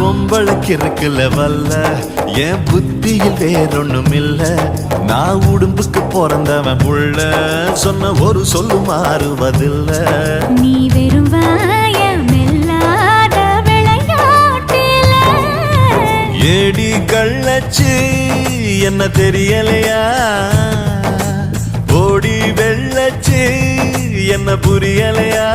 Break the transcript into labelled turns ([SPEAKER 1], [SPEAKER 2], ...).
[SPEAKER 1] பொம்பளைக்கு இருக்குல்ல வல்ல என் புத்தியில் வேறொன்னும் இல்ல. நான் உடும்புக்கு பிறந்தவன் புள்ள சொன்ன ஒரு சொல்லு மாறுவதில்ல.
[SPEAKER 2] நீ வெறும் வாயமில்லாத விளையாட்டில
[SPEAKER 1] ஏடி கள்ளச்சு என்ன தெரியலையா? ஓடி வெள்ளச்சு என்ன புரியலையா?